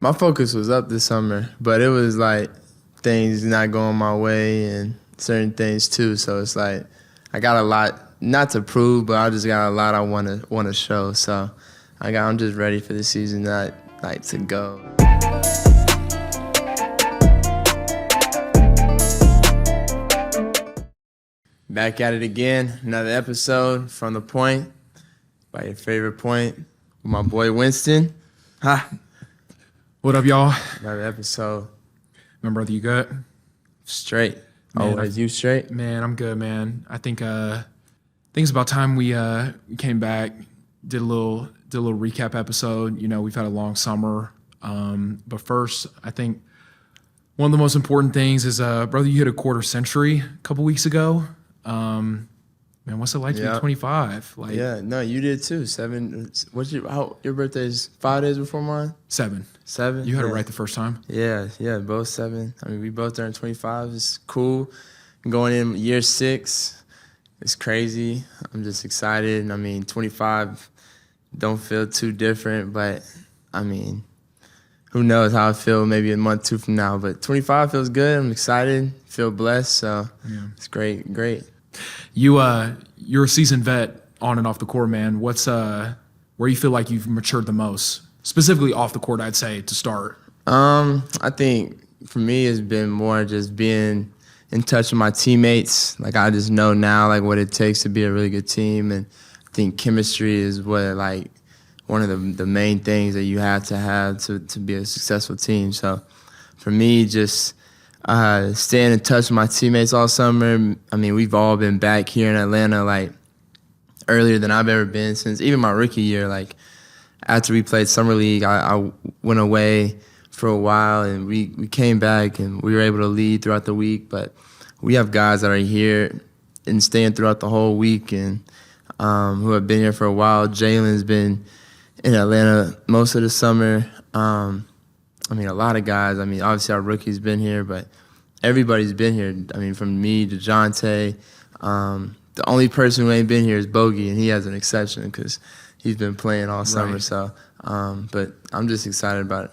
My focus was up this summer, but it was like things not going my way and certain things too. So it's like I got a lot not to prove, but I just got a lot I want to show. So I'm just ready for the season to go. Back at it again, another episode from The Point, by your favorite point, with my boy Winston. Ha! What up, y'all? Another episode. My brother, you good? Straight. Man, Always you straight? Man, I'm good, man. I think it's about time we came back, did a little recap episode. You know, we've had a long summer. But first, I think one of the most important things is, brother, you hit a quarter century a couple weeks ago. Man, what's it like to be 25? Like, yeah, no, you did too. Your birthday is 5 days before mine? 7. 7? You had it right the first time? Yeah, both 7. I mean, we both turned 25. It's cool. Going in year 6, it's crazy. I'm just excited. I mean, 25 don't feel too different, but I mean, who knows how I feel maybe a month, 2 from now. But 25 feels good. I'm excited, feel blessed, so yeah. It's great. You're a seasoned vet on and off the court, man. What's where you feel like you've matured the most? Specifically off the court, I'd say, to start. I think for me it's been more just being in touch with my teammates. Like, I just know now like what it takes to be a really good team, and I think chemistry is what one of the main things that you have to be a successful team. So for me, just staying in touch with my teammates all summer. I mean, we've all been back here in Atlanta like earlier than I've ever been since even my rookie year. Like, after we played summer league, I went away for a while, and we came back and we were able to lead throughout the week. But we have guys that are here and staying throughout the whole week, and who have been here for a while. Jalen's been in Atlanta most of the summer. I mean, a lot of guys. I mean, obviously our rookie's been here, but everybody's been here. I mean, from me to Jonte. The only person who ain't been here is Bogey, and he has an exception because he's been playing all summer. Right. So, but I'm just excited about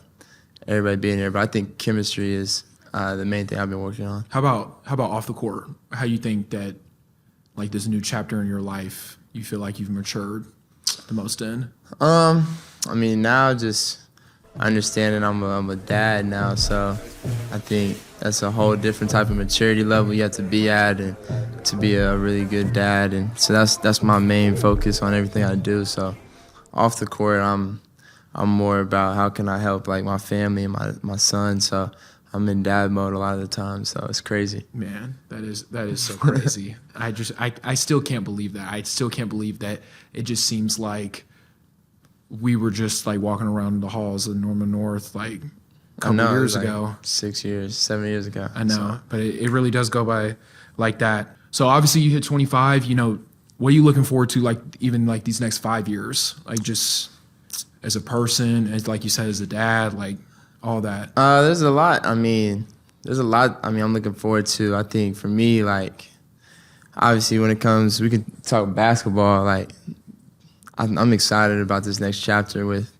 everybody being here. But I think chemistry is the main thing I've been working on. How about off the court? How you think that, like, this new chapter in your life, you feel like you've matured the most in? I mean, now just understanding I'm a dad now, so I think that's a whole different type of maturity level you have to be at, and to be a really good dad. And so that's my main focus on everything I do. So off the court, I'm more about how can I help like my family and my son. So I'm in dad mode a lot of the time, so it's crazy. Man, that is so crazy. I still can't believe that. I still can't believe that it just seems like we were just like walking around the halls of Norman North like a couple years ago. 6 years, 7 years ago. I know, so. But it really does go by like that. So obviously you hit 25, you know, what are you looking forward to, like, even like these next 5 years? Like, just as a person, as like you said, as a dad, like all that. There's a lot. I mean, I'm looking forward to. I think for me, like, obviously when it comes, we can talk basketball, like, I'm excited about this next chapter with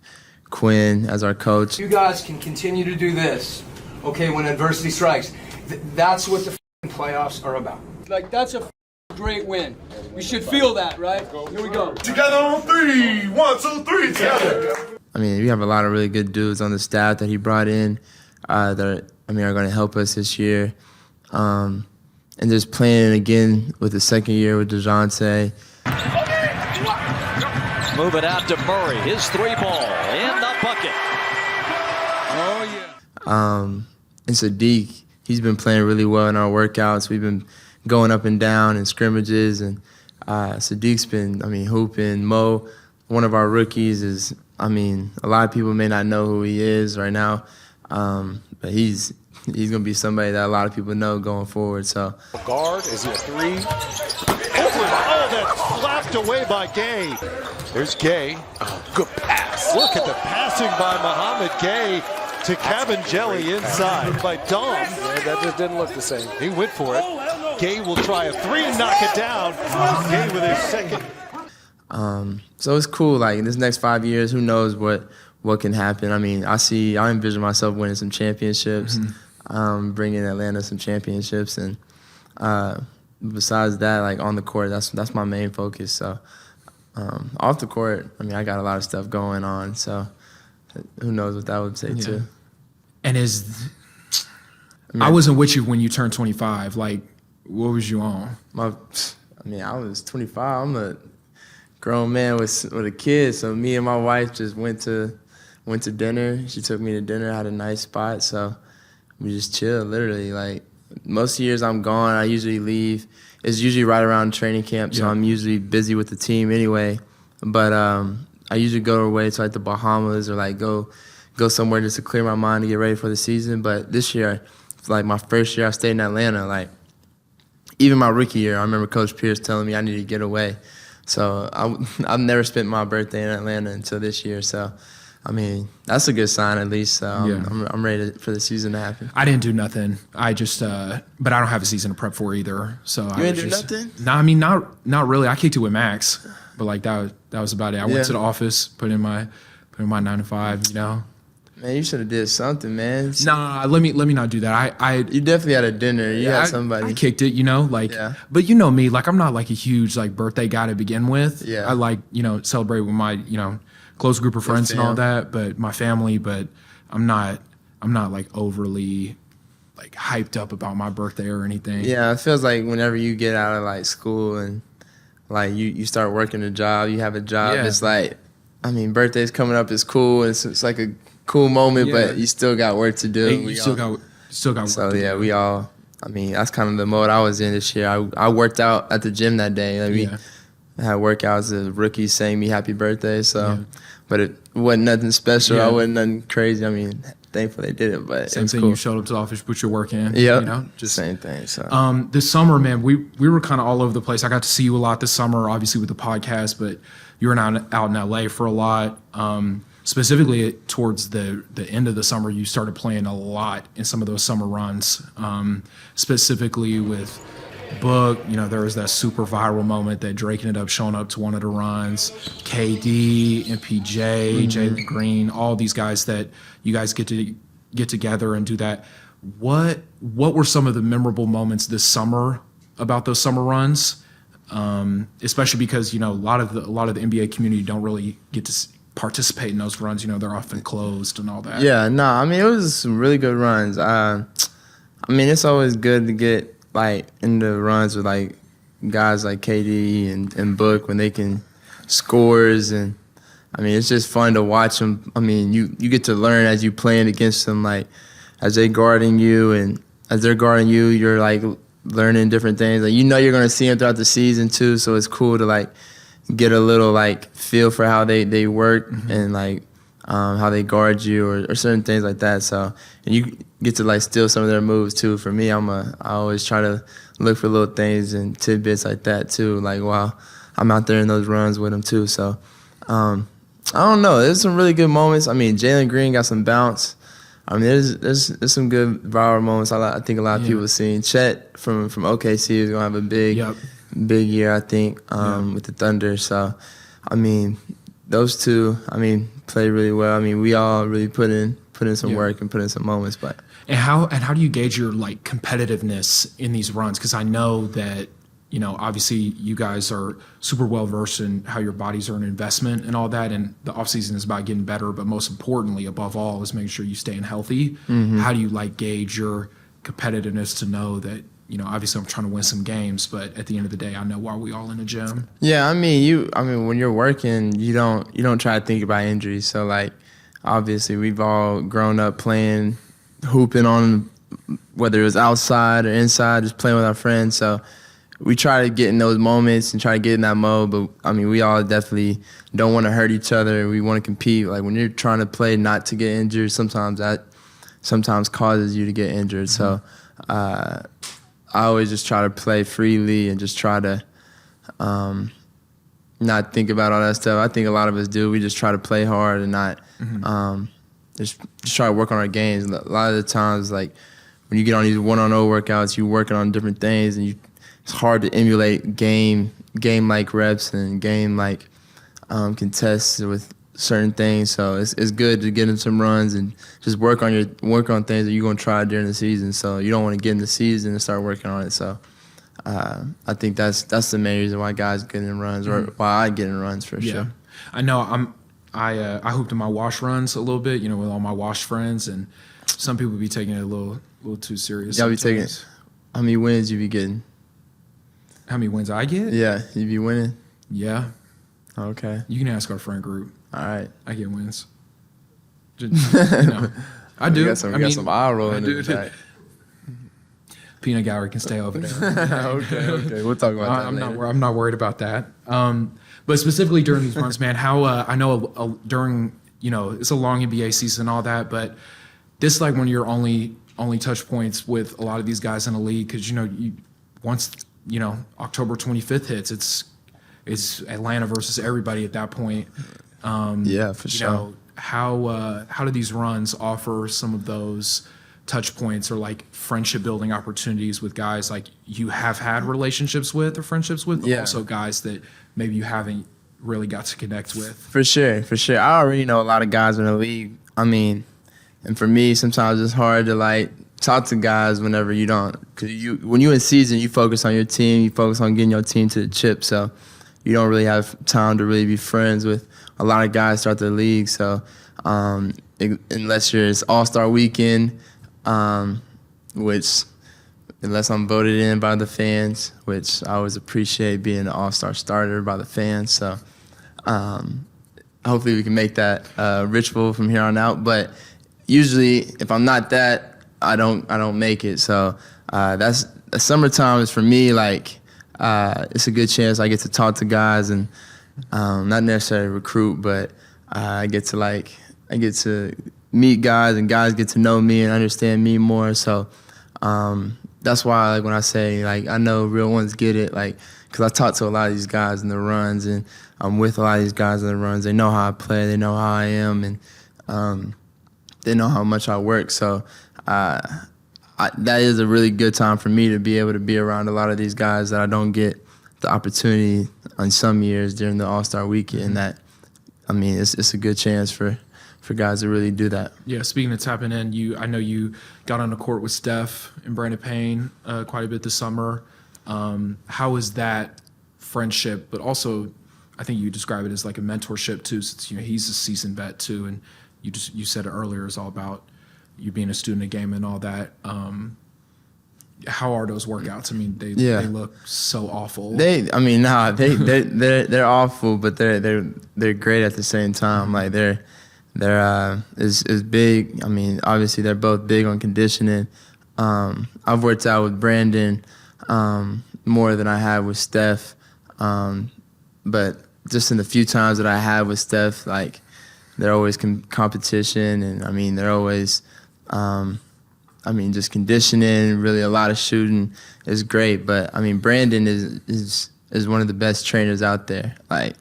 Quinn as our coach. You guys can continue to do this, okay, when adversity strikes. That's what the playoffs are about. Like, that's a great win. We should feel that, right? Here we go. Together on 3. 1, 2, 3, together. I mean, we have a lot of really good dudes on the staff that he brought in that are going to help us this year. And just playing again with the second year with DeJounte. Move it out to Murray. His 3 ball in the bucket. Oh, yeah. And Sadiq, he's been playing really well in our workouts. We've been going up and down in scrimmages, and Sadiq's been, hooping. Mo, one of our rookies, is, a lot of people may not know who he is right now, but he's going to be somebody that a lot of people know going forward. So, Guard, is he a 3? That's slapped away by Gay. There's Gay. Oh, good pass. Look at the passing by Muhammad Gay to Kevin Jelly inside by Dom. Yeah, that just didn't look the same. He went for it. Gay will try a 3 and knock it down. Gay with his second. So it's cool. Like, in this next 5 years, who knows what what can happen. I mean, I envision myself winning some championships, bringing Atlanta some championships, and besides that, like on the court, that's my main focus. So off the court, I mean, I got a lot of stuff going on. So who knows what that would say too. And I wasn't with you when you turned 25. Like, what was you on? I was 25. I'm a grown man with a kid. So me and my wife just went to dinner. She took me to dinner, had a nice spot. So we just chilled, literally. Like, most years I'm gone, I usually leave. It's usually right around training camp, so I'm usually busy with the team anyway. But I usually go away to like the Bahamas or like go somewhere just to clear my mind to get ready for the season. But this year, like my first year I stayed in Atlanta, like even my rookie year, I remember Coach Pierce telling me I needed to get away. So I've never spent my birthday in Atlanta until this year. So, I mean, that's a good sign at least. So I'm ready for the season to happen. I didn't do nothing. I just, but I don't have a season to prep for either. So you didn't do nothing? No, I mean, not really. I kicked it with Max, but like that was about it. I went to the office, put in my 9 to 5, you know. Man, you should have did something, man. Nah, let me not do that. You definitely had a dinner. You had somebody. I kicked it, you know, like. Yeah. But you know me, like I'm not like a huge like birthday guy to begin with. Yeah. I like, you know, celebrate with my, you know, close group of friends and all that, but my family. But I'm not like overly like hyped up about my birthday or anything. Yeah, it feels like whenever you get out of like school and like you start working a job, you have a job. It's like, I mean, birthdays coming up is cool. It's like a cool moment, but you still got work to do. You still got work so to do. We all. I mean, that's kind of the mode I was in this year. I worked out at the gym that day. Like, we had workouts. The rookies saying me happy birthday. So, but it wasn't nothing special. I wasn't nothing crazy. I mean, thankful they did it. But same thing. Cool. You showed up to the office, put your work in. Yeah, you know, just same thing. So this summer, man, we were kind of all over the place. I got to see you a lot this summer, obviously with the podcast, but you were out in LA for a lot. Specifically towards the end of the summer, you started playing a lot in some of those summer runs, specifically with Book. You know, there was that super viral moment that Drake ended up showing up to one of the runs. KD, MPJ, Jalen Green, all these guys that you guys get together and do that. What were some of the memorable moments this summer about those summer runs? Especially because, you know, a lot of the NBA community don't really get to participate in those runs. You know, they're often closed and all that. Yeah, no, I mean, it was some really good runs. I mean, it's always good to get like into runs with like guys like KD and Book when they can scores, and I mean, it's just fun to watch them. I mean, you get to learn as you playing against them, like as they guarding you and as they're guarding you, you're like learning different things. Like, you know, you're gonna see them throughout the season too, so it's cool to like get a little like feel for how they work and like how they guard you or certain things like that. So, and you get to like steal some of their moves too. For me, I always try to look for little things and tidbits like that too. Like while I'm out there in those runs with them too. So, I don't know. There's some really good moments. I mean, Jalen Green got some bounce. I mean, there's some good viral moments. I think a lot of people have seen. Chet from OKC is gonna have a big year, I think, with the Thunder. So, I mean, those two, I mean, played really well. I mean, we all really put in some work and put in some moments. But and how do you gauge your like competitiveness in these runs? Because I know that, you know, obviously you guys are super well versed in how your bodies are an investment and all that, and the off season is about getting better. But most importantly, above all, is making sure you staying healthy. How do you like gauge your competitiveness to know that, you know, obviously I'm trying to win some games, but at the end of the day, I know why we all in the gym. Yeah, I mean, when you're working, you don't try to think about injuries. So like, obviously we've all grown up playing, hooping on, whether it was outside or inside, just playing with our friends. So we try to get in those moments and try to get in that mode. But I mean, we all definitely don't want to hurt each other. We want to compete. Like when you're trying to play not to get injured, sometimes that causes you to get injured. So I always just try to play freely and just try to not think about all that stuff. I think a lot of us do. We just try to play hard and not just try to work on our games. A lot of the times, like when you get on these one-on-one workouts, you're working on different things, and it's hard to emulate game-like reps and game-like contests with certain things. So it's good to get in some runs and just work on things that you're gonna try during the season. So you don't want to get in the season and start working on it. So I think that's the main reason why guys get in runs, or why I get in runs for sure. I know I hooped in my wash runs a little bit, with all my wash friends, and some people be taking it a little too serious. Y'all be taking it. How many wins you be getting? How many wins I get? Yeah, you be winning. Yeah. Okay. You can ask our friend group. All right. I get wins. I do. We got some eye rolling in the back. Peanut gallery can stay over there. Okay. We'll talk about that later. I'm not worried about that. But specifically during these runs, man, how I know during it's a long NBA season and all that, but this is like one of your only touch points with a lot of these guys in the league, because once October 25th hits, it's Atlanta versus everybody at that point. Yeah, for sure. How do these runs offer some of those touch points or like friendship building opportunities with guys like you have had relationships with or friendships with, but also guys that maybe you haven't really got to connect with? For sure. I already know a lot of guys in the league. I mean, and for me, sometimes it's hard to like talk to guys whenever you don't, because when you're in season, you focus on your team, you focus on getting your team to the chip, so you don't really have time to really be friends with a lot of guys throughout the league. So unless it's All-Star Weekend, which unless I'm voted in by the fans, which I always appreciate being an All-Star starter by the fans. So hopefully we can make that ritual from here on out. But usually, if I'm not that, I don't make it. So that's summertime is for me like it's a good chance I get to talk to guys and not necessarily recruit, but I get to meet guys and guys get to know me and understand me more. So that's why like when I say like I know real ones get it, like because I talk to a lot of these guys in the runs and I'm with a lot of these guys in the runs. They know how I play, they know how I am, and they know how much I work. So that is a really good time for me to be able to be around a lot of these guys that I don't get the opportunity on some years during the All-Star Weekend. That, I mean, it's a good chance for guys to really do that. Yeah, speaking of tapping in, I know you got on the court with Steph and Brandon Payne quite a bit this summer. How is that friendship? But also, I think you describe it as like a mentorship too, since he's a seasoned vet too, and you said it earlier, it's all about you being a student of game and all that. How are those workouts? I mean, they look so awful. They're awful, but they're great at the same time. Like they're is big. I mean, obviously they're both big on conditioning. I've worked out with Brandon more than I have with Steph, but just in the few times that I have with Steph, like they're always competition, and I mean they're always. Just conditioning, really a lot of shooting is great. But I mean, Brandon is one of the best trainers out there. Like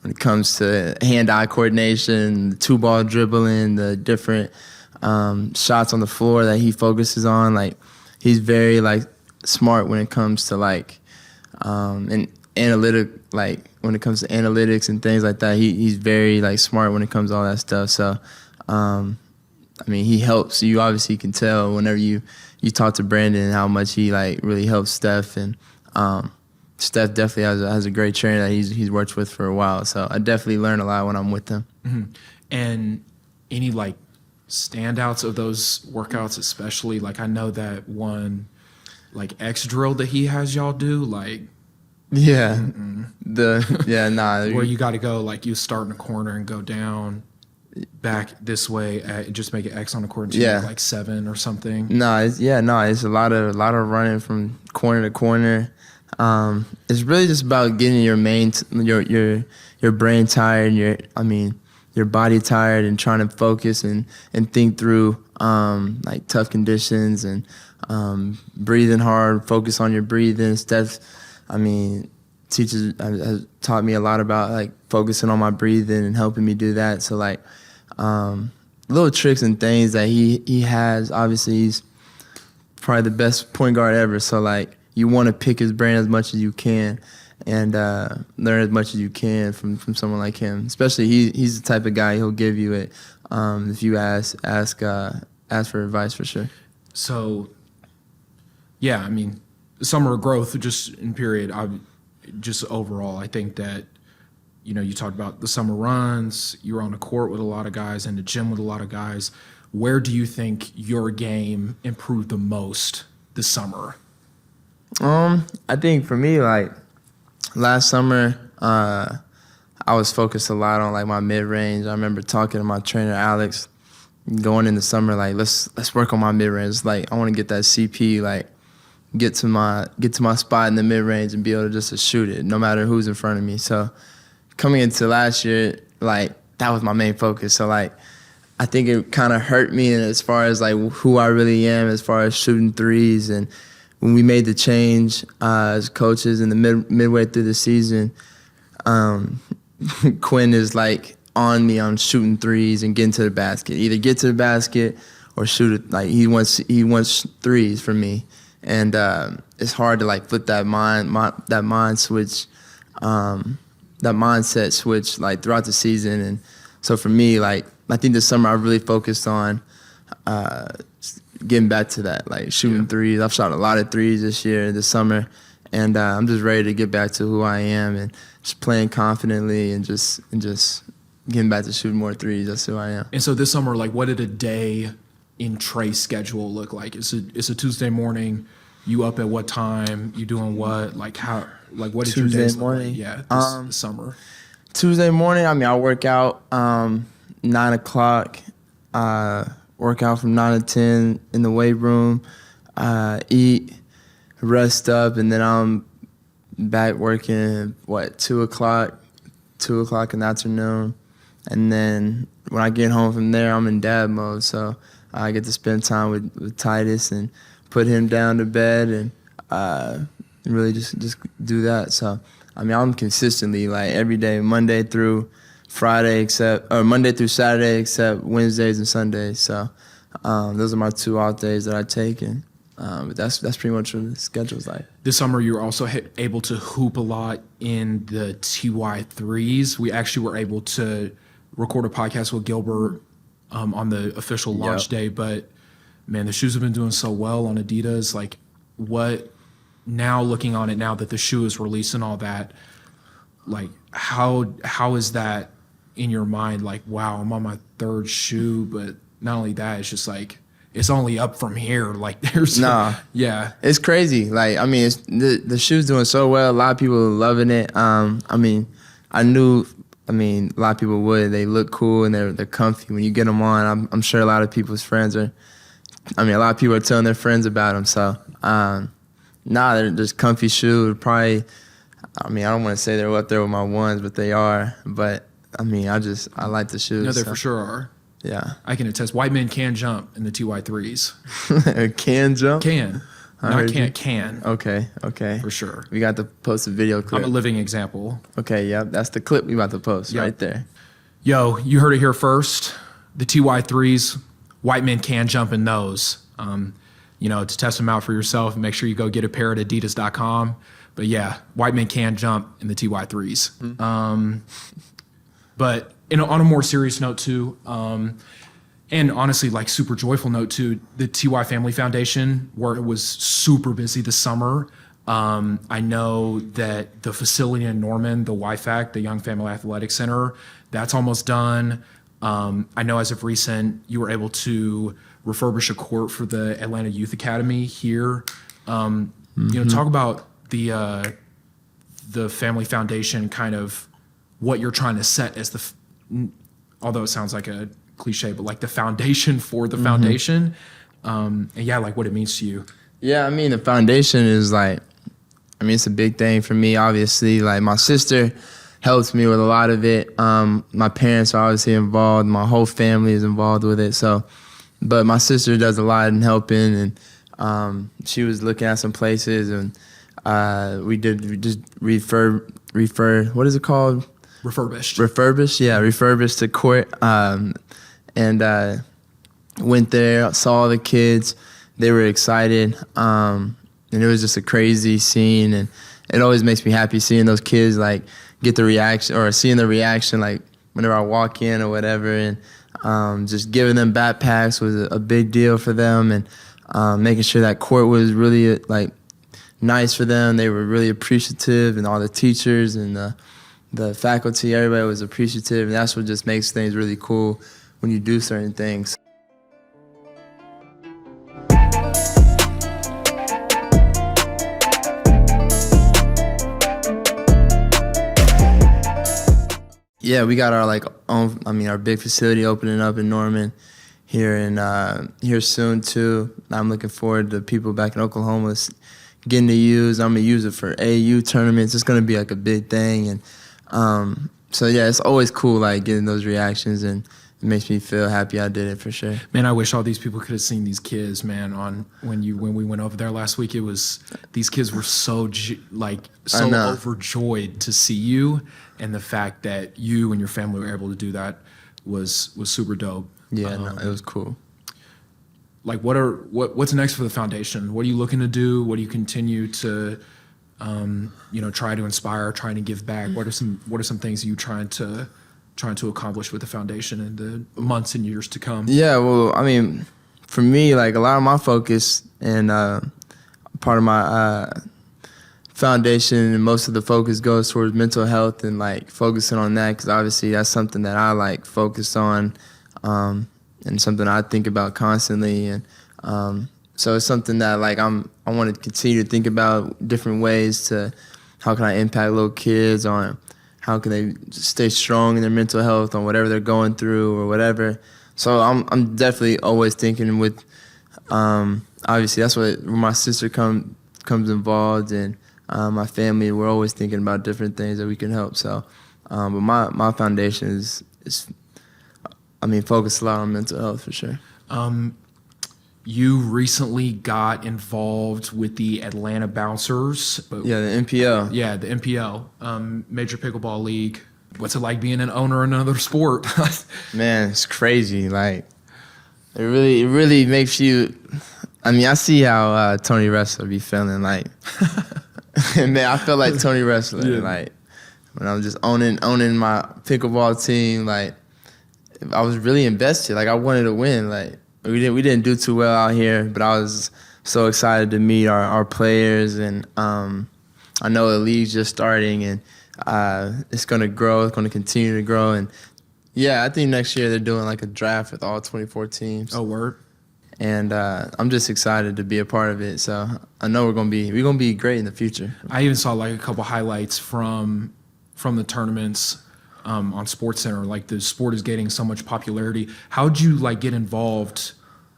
when it comes to hand-eye coordination, the two-ball dribbling, the different shots on the floor that he focuses on. Like he's very like smart when it comes to like and analytic. Like when it comes to analytics and things like that, he's very like smart when it comes to all that stuff. So. I mean, he helps. You obviously can tell whenever you talk to Brandon how much he like really helps Steph, and Steph definitely has a great trainer that he's worked with for a while. So I definitely learn a lot when I'm with him. Mm-hmm. And any like standouts of those workouts, especially like I know that one like X drill that he has y'all do, like where you got to go like you start in a corner and go down. Back this way, just make an X on the court, like 7 or something. It's a lot of running from corner to corner. It's really just about getting your your brain tired, your body tired, and trying to focus and think through like tough conditions and breathing hard, focus on your breathing. Steph, teachers has taught me a lot about like focusing on my breathing and helping me do that. So like little tricks and things that he has. Obviously, he's probably the best point guard ever. So like you want to pick his brain as much as you can and learn as much as you can from someone like him. Especially he's the type of guy, he'll give you it if you ask for advice, for sure. So, yeah, I mean, summer growth just in period. Just overall, I think that, you know, you talked about the summer runs. You were on the court with a lot of guys, in the gym with a lot of guys. Where do you think your game improved the most this summer? I think for me, like last summer, I was focused a lot on like my mid range. I remember talking to my trainer Alex, going in the summer, like let's work on my mid range. Like I want to get that CP, like get to my spot in the mid range and be able to just to shoot it, no matter who's in front of me. So coming into last year, like that was my main focus. So like I think it kind of hurt me as far as like who I really am, as far as shooting threes. And when we made the change as coaches in the midway through the season, Quinn is like on me on shooting threes and getting to the basket. Either get to the basket or shoot it. Like he wants threes from me, and it's hard to like flip that mindset switch like throughout the season. And so for me, like I think this summer I really focused on getting back to that, like shooting threes. I've shot a lot of threes this summer, and I'm just ready to get back to who I am and just playing confidently and just getting back to shooting more threes. That's who I am. And so this summer, like, what did a day in Trae's schedule look like? It's a Tuesday morning. You up at what time? You doing what? Like how? Like what did your days look like? Yeah, this summer. Tuesday morning, I mean, I work out 9 o'clock. Work out from 9 to 10 in the weight room. Eat, rest up, and then I'm back working. 2 o'clock? 2 o'clock in the afternoon. And then when I get home from there, I'm in dad mode. So I get to spend time with Titus and put him down to bed and really just do that. So, I mean, I'm consistently, like, every day, Monday through Saturday except Wednesdays and Sundays. So those are my 2 off days that I take. And but that's pretty much what the schedule's like. This summer, you were also able to hoop a lot in the T3s. We actually were able to record a podcast with Gilbert on the official launch day. But, man, the shoes have been doing so well on Adidas. Like, what now, looking on it now that the shoe is released and all that, like, how is that in your mind? Like, wow, I'm on my 3rd shoe, but not only that, it's just like, it's only up from here. Like there's it's crazy. Like, I mean, the shoe's doing so well. A lot of people are loving it. I mean, a lot of people would. They look cool and they're comfy when you get them on. I'm sure a lot of people's friends a lot of people are telling their friends about them. So, they're just comfy shoes. Probably, I mean, I don't want to say they're up there with my ones, but they are. But I mean, I like the shoes. No, they for sure are. Yeah. I can attest. White men can jump in the Ty3s. Can jump? Can. Not can't, can. Okay. For sure. We got to post a video clip. I'm a living example. Okay, yep. That's the clip we about to post right there. Yo, you heard it here first. The Ty3s, white men can jump in those. To test them out for yourself, and make sure you go get a pair at adidas.com. But yeah, white men can jump in the Ty3s. Mm-hmm. But on a more serious note too, and honestly, like super joyful note too, the TY Family Foundation, where it was super busy this summer. I know that the facility in Norman, the YFAC, the Young Family Athletic Center, that's almost done. I know as of recent, you were able to refurbish a court for the Atlanta Youth Academy here. Talk about the Family Foundation, kind of what you're trying to set as although it sounds like a cliche, but like the foundation for the foundation, like what it means to you. Yeah, I mean, the foundation is it's a big thing for me, obviously. Like, my sister helps me with a lot of it. My parents are obviously involved. My whole family is involved with it. So, but my sister does a lot in helping, and she was looking at some places, and we just refurb. What is it called? Refurbished, to court, and went there, saw the kids. They were excited, and it was just a crazy scene, and it always makes me happy seeing those kids like get the reaction or seeing the reaction like whenever I walk in or whatever, and just giving them backpacks was a big deal for them, and making sure that court was really like nice for them. They were really appreciative, and all the teachers and the faculty, everybody was appreciative, and that's what just makes things really cool when you do certain things. Yeah, we got our our big facility opening up in Norman here soon too. I'm looking forward to people back in Oklahoma getting to use. I'm gonna use it for AU tournaments. It's gonna be like a big thing, and so yeah, it's always cool like getting those reactions, and it makes me feel happy I did it for sure. Man, I wish all these people could have seen these kids, man. When we went over there last week, these kids were so overjoyed to see you, and the fact that you and your family were able to do that was super dope. Yeah, it was cool. Like, what's next for the foundation? What are you looking to do? What do you continue to, try to inspire, trying to give back? What are some things you trying to accomplish with the foundation in the months and years to come? Yeah, well, I mean, for me, like a lot of my focus and part of my foundation and most of the focus goes towards mental health and like focusing on that, because obviously that's something that I like focus on. And something I think about constantly, and so it's something that like I want to continue to think about different ways to how can I impact little kids on how can they stay strong in their mental health on whatever they're going through or whatever. So I'm definitely always thinking with obviously that's where my sister comes involved, and my family, we're always thinking about different things that we can help. So but my foundation is focus a lot on mental health for sure. You recently got involved with the Atlanta Bouncers. Yeah, the MPL. Yeah, the MPL, Major Pickleball League. What's it like being an owner in another sport? Man, it's crazy. Like, it really makes you. I mean, I see how Tony Wrestler be feeling. Like, man, I feel like Tony Wrestler. Yeah. Like, when I'm just owning my pickleball team. Like, I was really invested. Like, I wanted to win. Like, we didn't do too well out here, but I was so excited to meet our players, and I know the league's just starting, and it's going to grow. It's going to continue to grow, and yeah, I think next year they're doing like a draft with all 24 teams. Oh, word! And I'm just excited to be a part of it. So I know we're gonna be great in the future. I even saw like a couple highlights from the tournaments. On SportsCenter, like the sport is getting so much popularity. How'd you like get involved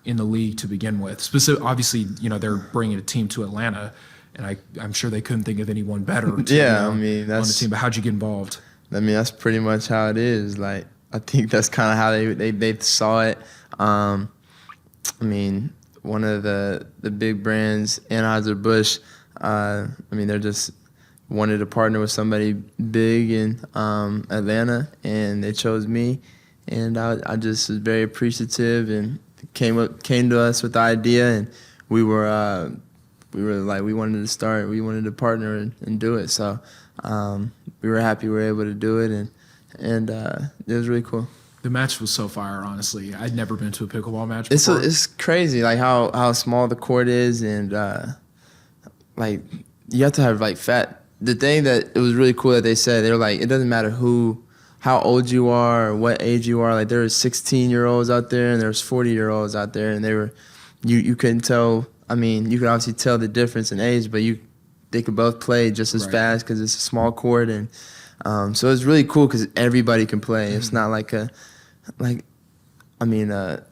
in the league to begin with? Obviously, they're bringing a team to Atlanta, and I'm sure they couldn't think of anyone better. That's on the team. But how'd you get involved? I mean, that's pretty much how it is. Like, I think that's kind of how they saw it. I mean, one of the big brands, Anheuser-Busch. They're just wanted to partner with somebody big in Atlanta, and they chose me, and I just was very appreciative, and came to us with the idea, and we were like we wanted to partner and do it. So we were happy we were able to do it, and it was really cool. The match was so fire, honestly. I'd never been to a pickleball match before. It's crazy, like how small the court is, and like you have to have like fat. The thing that it was really cool that they said, they were like, it doesn't matter how old you are or what age you are. Like, there were 16-year-olds out there and there was 40-year-olds out there, and you couldn't tell. I mean, you could obviously tell the difference in age, but they could both play just as fast because it's a small court, and so it's really cool because everybody can play. Mm-hmm. It's not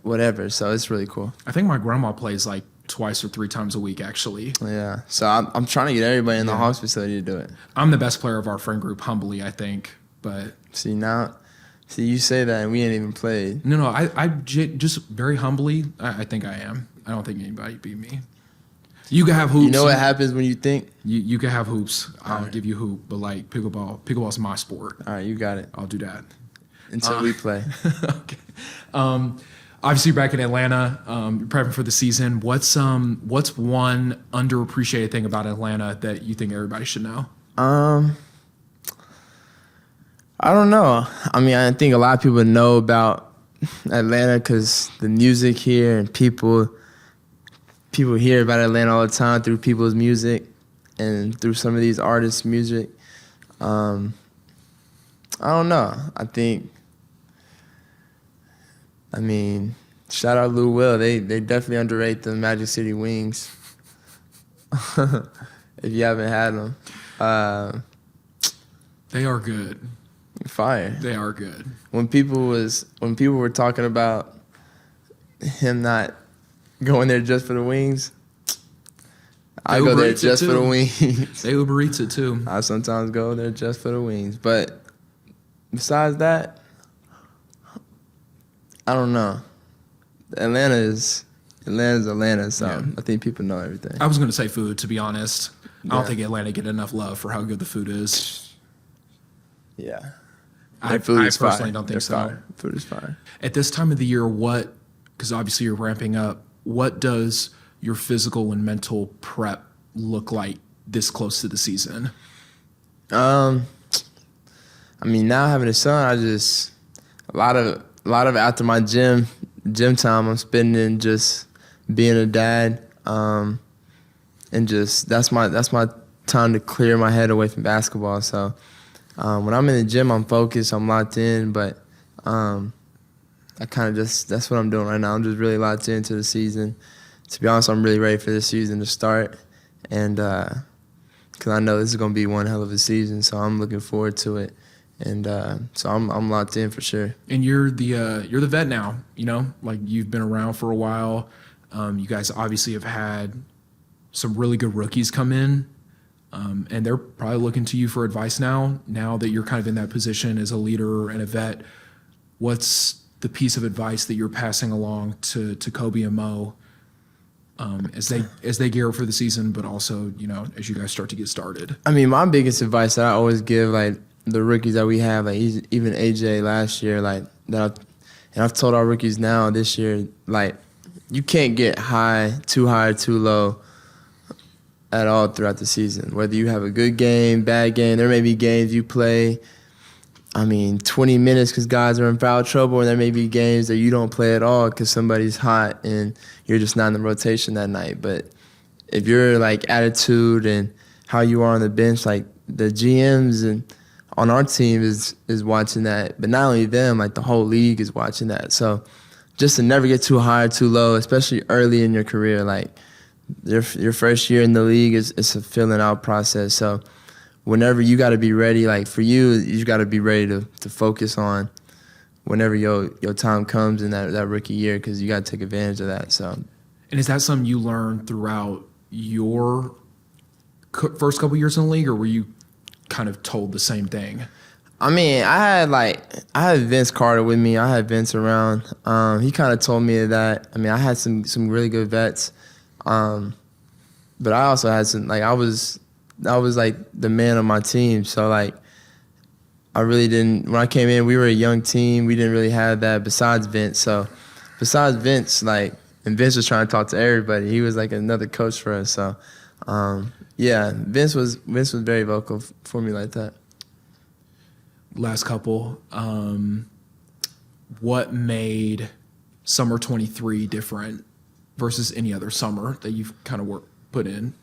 whatever. So it's really cool. I think my grandma plays like twice or three times a week, actually. Yeah, so I'm trying to get everybody in the Hawks facility to do it. I'm the best player of our friend group, humbly, I think. But see, you say that, and we ain't even played. No, I just very humbly, I think I am. I don't think anybody beat me. You can have hoops. You know what happens when you think? You can have hoops. I'll give you hoop, but like pickleball's my sport. All right, you got it. I'll do that until we play. Okay. Obviously, you're back in Atlanta, you're prepping for the season. What's one underappreciated thing about Atlanta that you think everybody should know? I don't know. I mean, I think a lot of people know about Atlanta because the music here and people hear about Atlanta all the time through people's music and through some of these artists' music. I don't know. I mean, shout out Lou Will. They definitely underrate the Magic City Wings. If you haven't had them. They are good. Fire. They are good. When people were talking about him not going there just for the wings, I go there just for the wings. They Uber Eats it too. I sometimes go there just for the wings. But besides that, I don't know. Atlanta is Atlanta, so yeah. I think people know everything. I was going to say food, to be honest. Yeah. I don't think Atlanta get enough love for how good the food is. Yeah. I personally don't think so. Fire. Food is fire. At this time of the year, because obviously you're ramping up, what does your physical and mental prep look like this close to the season? I mean, now having a son, a lot of after my gym time, I'm spending just being a dad, and just that's my time to clear my head away from basketball. So when I'm in the gym, I'm focused, I'm locked in, but I kind of that's what I'm doing right now. I'm just really locked into the season. To be honest, I'm really ready for this season to start, and because I know this is going to be one hell of a season, so I'm looking forward to it. And so I'm locked in for sure. And you're the vet now, you know, like you've been around for a while. You guys obviously have had some really good rookies come in, and they're probably looking to you for advice now that you're kind of in that position as a leader and a vet. What's the piece of advice that you're passing along to Kobe and Mo as they gear up for the season, but also, you know, as you guys start to get started? I mean, my biggest advice that I always give, like, the rookies that we have, like even AJ last year, like and I've told our rookies now this year, like, you can't get too high or too low at all throughout the season. Whether you have a good game, bad game, there may be games you play, 20 minutes because guys are in foul trouble, and there may be games that you don't play at all because somebody's hot and you're just not in the rotation that night. But if your like attitude and how you are on the bench, like the GMs and on our team is watching that, but not only them, like the whole league is watching that. So just to never get too high or too low, especially early in your career, like your first year in the league is a filling out process. So whenever you got to be ready, like for you got to be ready to focus on whenever your time comes in that rookie year, because you got to take advantage of that. So, and is that something you learned throughout your first couple years in the league, or were you kind of told the same thing? I had Vince Carter with me. I had Vince around. He kind of told me that. I had some really good vets, but I also had some, like, I was like the man on my team. So like, I really didn't. When I came in, we were a young team. We didn't really have that besides Vince. So besides Vince, like, and Vince was trying to talk to everybody. He was like another coach for us. So. Yeah, Vince was very vocal for me like that. Last couple, what made summer 23 different versus any other summer that you've kind of put in?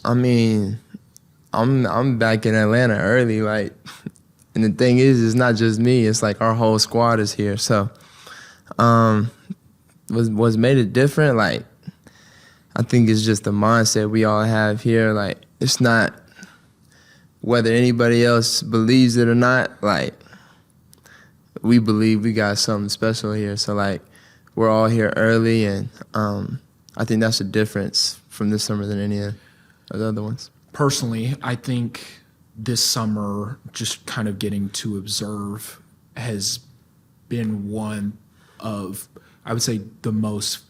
I'm back in Atlanta early, like, and the thing is, it's not just me. It's like our whole squad is here. So, was made it different, like, I think it's just the mindset we all have here. Like, it's not whether anybody else believes it or not. Like, we believe we got something special here. So, like, we're all here early, and I think that's the difference from this summer than any of the other ones. Personally, I think this summer, just kind of getting to observe has been one of, I would say, the most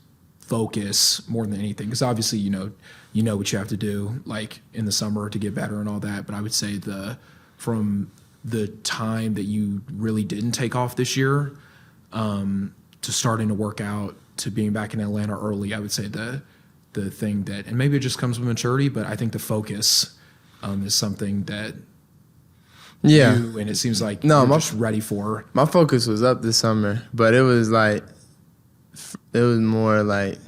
focus more than anything, because obviously you know what you have to do, like, in the summer to get better and all that, but I would say from the time that you really didn't take off this year, to starting to work out to being back in Atlanta early, I would say the thing that, and maybe it just comes with maturity, but I think the focus is something that you, and it seems like you're just ready for. My focus was up this summer, but it was more like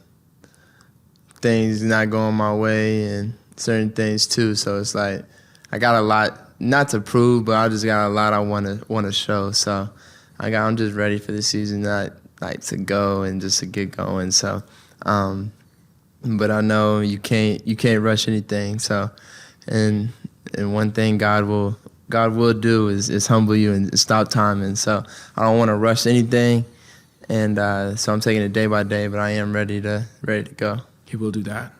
things not going my way and certain things too. So it's like I got a lot not to prove, but I just got a lot I want to show. So I'm just ready for the season, to go and just to get going. So, but I know you can't rush anything. So, and one thing God will do is humble you and stop timing. So I don't want to rush anything, and so I'm taking it day by day. But I am ready to go. He will do that.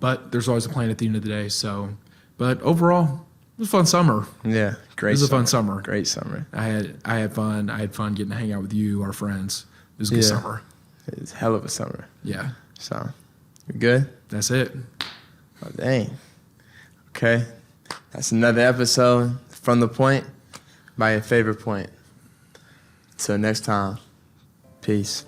But there's always a plan at the end of the day. So, but overall, it was a fun summer. Yeah, great. It was a fun summer. Great summer. I had fun. I had fun getting to hang out with you, our friends. It was a good summer. It was a hell of a summer. Yeah. So, you good? That's it. Oh, dang. Okay. That's another episode From the Point by Your Favorite Point. Till next time. Peace.